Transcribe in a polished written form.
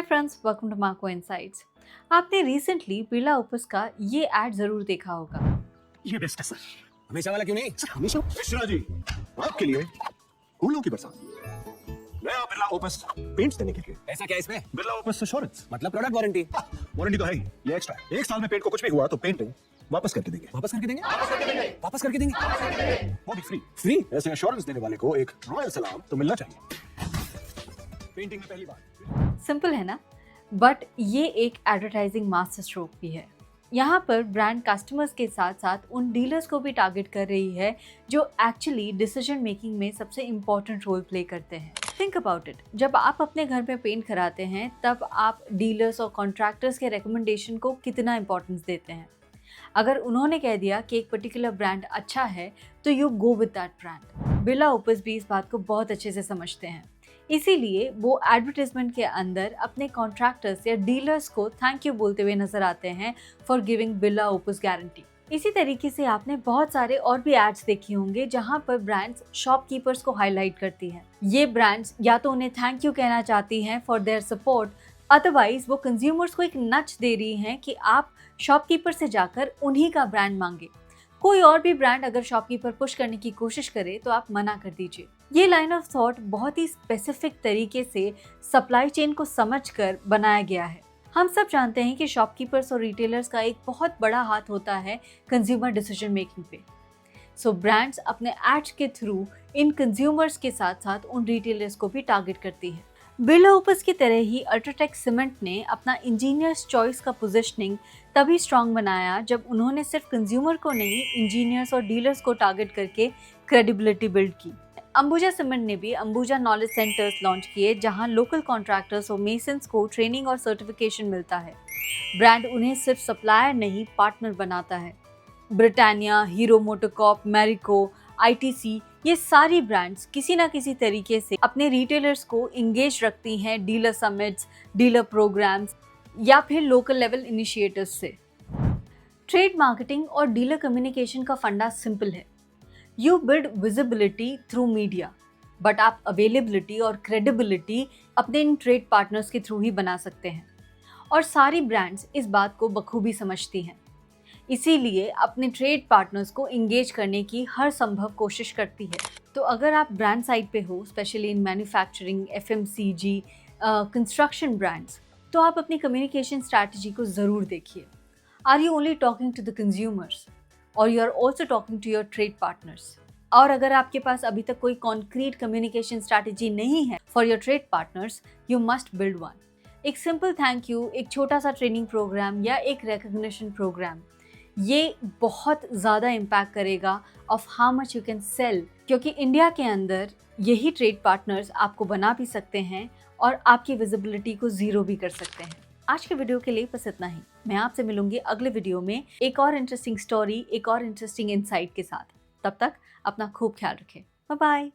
Hi friends, welcome to Marco Insights. आपने recently Birla Opus का ये एड जरूर देखा होगा। ये बेस्ट है सर। हमेशा वाला क्यों नहीं? सर हमेशा मिश्रा जी आपके लिए फूलों की बरसात नया बिरला ओपस पेंट्स देने के लिए। ऐसा क्या है इसमें? बिरला ओपस एश्योरेंस मतलब प्रोडक्ट वारंटी। वारंटी तो है ही, ये एक्स्ट्रा है। 1 साल में पेंट को कुछ भी हुआ तो पेंटिंग वापस करके देंगे। वापस करके देंगे? वापस करके देंगे? वो भी फ्री। ऐसे एश्योरेंस देने वाले को एक रॉयल सलाम तो मिलना चाहिए। पेंटिंग में पहली बार। सिंपल है ना, बट ये एक एडवर्टाइजिंग मास्टर स्ट्रोक भी है। यहाँ पर ब्रांड कस्टमर्स के साथ साथ उन डीलर्स को भी टारगेट कर रही है जो एक्चुअली डिसीजन मेकिंग में सबसे इम्पोर्टेंट रोल प्ले करते हैं। थिंक अबाउट इट, जब आप अपने घर में पेंट कराते हैं तब आप डीलर्स और कॉन्ट्रैक्टर्स के रिकमेंडेशन को कितना इंपॉर्टेंस देते हैं। अगर उन्होंने कह दिया कि एक पर्टिकुलर ब्रांड अच्छा है तो you go with that brand. Birla opus भी इस बात को बहुत अच्छे से समझते हैं, इसीलिए वो एडवर्टाइजमेंट के अंदर अपने कॉन्ट्रैक्टर्स या डीलर्स को थैंक यू बोलते हुए नजर आते हैं for giving Birla opus guarantee. इसी तरीके से आपने बहुत सारे और भी एड्स देखे होंगे जहां पर ब्रांड्स शॉपकीपर्स को हाईलाइट करती हैं। ये ब्रांड्स या तो उन्हें थैंक यू कहना चाहती हैं फॉर देयर सपोर्ट, अदरवाइज वो कंज्यूमर्स को एक नच दे रही हैं कि आप शॉपकीपर से जाकर उन्हीं का ब्रांड मांगे। कोई और भी ब्रांड अगर शॉपकीपर पुश करने की कोशिश करे तो आप मना कर दीजिए। ये लाइन ऑफ थॉट बहुत ही स्पेसिफिक तरीके से सप्लाई चेन को समझकर बनाया गया है। हम सब जानते हैं कि शॉपकीपर्स और रिटेलर्स का एक बहुत बड़ा हाथ होता है कंज्यूमर डिसीजन मेकिंग पे। सो ब्रांड्स अपने एड्स के थ्रू इन कंज्यूमर्स के साथ साथ उन रिटेलर्स को भी टारगेट करती है। बिरला ओपस की तरह ही अल्ट्राटेक सीमेंट ने अपना इंजीनियर्स चॉइस का पोजीशनिंग तभी स्ट्रांग बनाया जब उन्होंने सिर्फ कंज्यूमर को नहीं, इंजीनियर्स और डीलर्स को टारगेट करके क्रेडिबिलिटी बिल्ड की। अंबुजा सीमेंट ने भी अंबुजा नॉलेज सेंटर्स लॉन्च किए जहां लोकल कॉन्ट्रैक्टर्स और मेसन्स को ट्रेनिंग और सर्टिफिकेशन मिलता है। ब्रांड उन्हें सिर्फ सप्लायर नहीं, पार्टनर बनाता है। Britannia, hero MotoCorp, Marico, ITC, ये सारी ब्रांड्स किसी ना किसी तरीके से अपने रिटेलर्स को इंगेज रखती हैं डीलर समिट्स, डीलर प्रोग्राम्स या फिर लोकल लेवल इनिशिएटिव्स से। ट्रेड मार्केटिंग और डीलर कम्युनिकेशन का फंडा सिंपल है। You build visibility through media, but आप अवेलेबिलिटी और क्रेडिबिलिटी अपने इन ट्रेड पार्टनर्स के थ्रू ही बना सकते हैं। और सारी ब्रांड्स इस बात को बखूबी समझती हैं, इसीलिए अपने ट्रेड पार्टनर्स को इंगेज करने की हर संभव कोशिश करती है। तो अगर आप ब्रांड साइड पे हो, specially in manufacturing, FMCG, construction brands, तो आप अपनी कम्युनिकेशन स्ट्रैटेजी को ज़रूर देखिए। Are you only talking to the consumers और you are also talking to your trade partners? और अगर आपके पास अभी तक कोई कॉन्क्रीट कम्युनिकेशन स्ट्रैटेजी नहीं है for your trade partners, you must build one. एक सिंपल थैंक यू, एक छोटा सा ट्रेनिंग प्रोग्राम या एक रिकग्निशन प्रोग्राम, ये बहुत ज़्यादा इम्पैक्ट करेगा of how much you can sell, क्योंकि इंडिया के अंदर यही ट्रेड पार्टनर्स आपको बना भी सकते हैं और आपकी विजिबिलिटी को ज़ीरो भी कर सकते हैं। आज के वीडियो के लिए बस इतना ही। मैं आपसे मिलूंगी अगले वीडियो में एक और इंटरेस्टिंग स्टोरी, एक और इंटरेस्टिंग इनसाइट के साथ। तब तक अपना खूब ख्याल रखें। Bye bye.